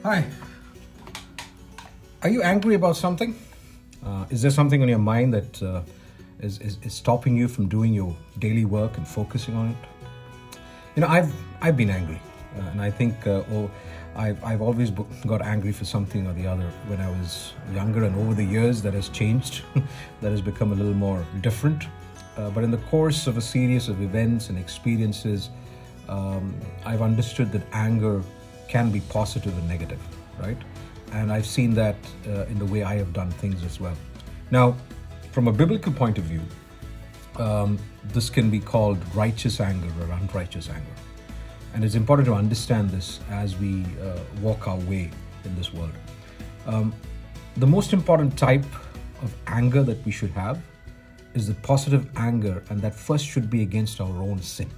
Hi. Are you angry about something? Is there something on your mind that is stopping you from doing your daily work and focusing on it? I've been angry, and I think I've always got angry for something or the other when I was younger, and over the years that has changed, that has become a little more different. But in the course of a series of events and experiences, I've understood that anger can be positive and negative, right? And I've seen that in the way I have done things as well. Now, from a biblical point of view, this can be called righteous anger or unrighteous anger. And it's important to understand this as we walk our way in this world. The most important type of anger that we should have is the positive anger, and that first should be against our own sin.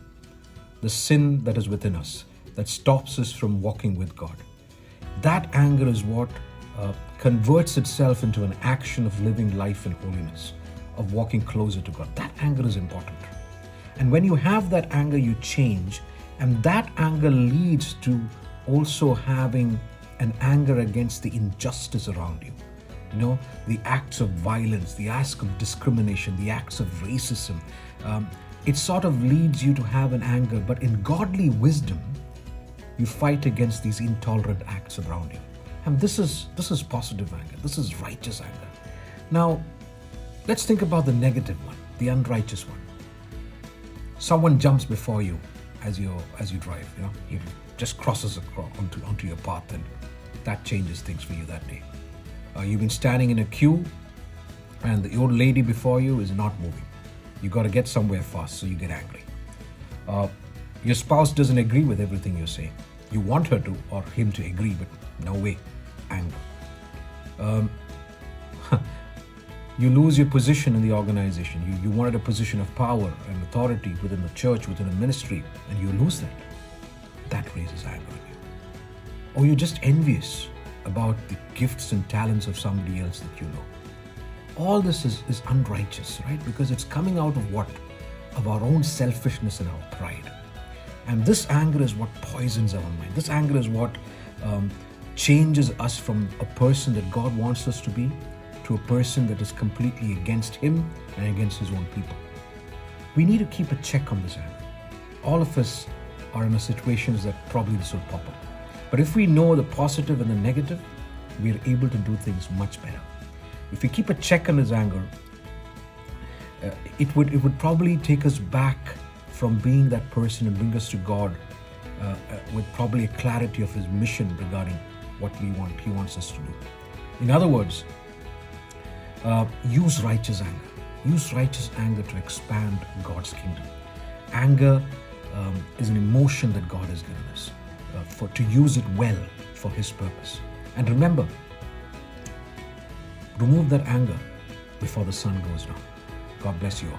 The sin that is within us, that stops us from walking with God. That anger is what converts itself into an action of living life in holiness, of walking closer to God. That anger is important. And when you have that anger, you change, and that anger leads to also having an anger against the injustice around you. The acts of violence, the acts of discrimination, the acts of racism. It sort of leads you to have an anger, but in godly wisdom, you fight against these intolerant acts around you. And this is positive anger. This is righteous anger. Now, let's think about the negative one, the unrighteous one. Someone jumps before you as you drive. He just crosses onto your path, and that changes things for you that day. You've been standing in a queue, and the old lady before you is not moving. You got to get somewhere fast, so you get angry. Your spouse doesn't agree with everything you say. You want her to or him to agree, but no way. Anger. You lose your position in the organization. You wanted a position of power and authority within the church, within a ministry, and you lose that. That raises anger in you. Or you're just envious about the gifts and talents of somebody else that you know. All this is unrighteous, right? Because it's coming out of what? Of our own selfishness and our pride. And this anger is what poisons our mind. This anger is what changes us from a person that God wants us to be to a person that is completely against Him and against His own people. We need to keep a check on this anger. All of us are in situations that probably this will pop up. But if we know the positive and the negative, we are able to do things much better. If we keep a check on this anger, it would probably take us back from being that person and bring us to God with probably a clarity of His mission regarding what He wants us to do. In other words, use righteous anger. Use righteous anger to expand God's kingdom. Anger is an emotion that God has given us to use it well for His purpose. And remember, remove that anger before the sun goes down. God bless you all.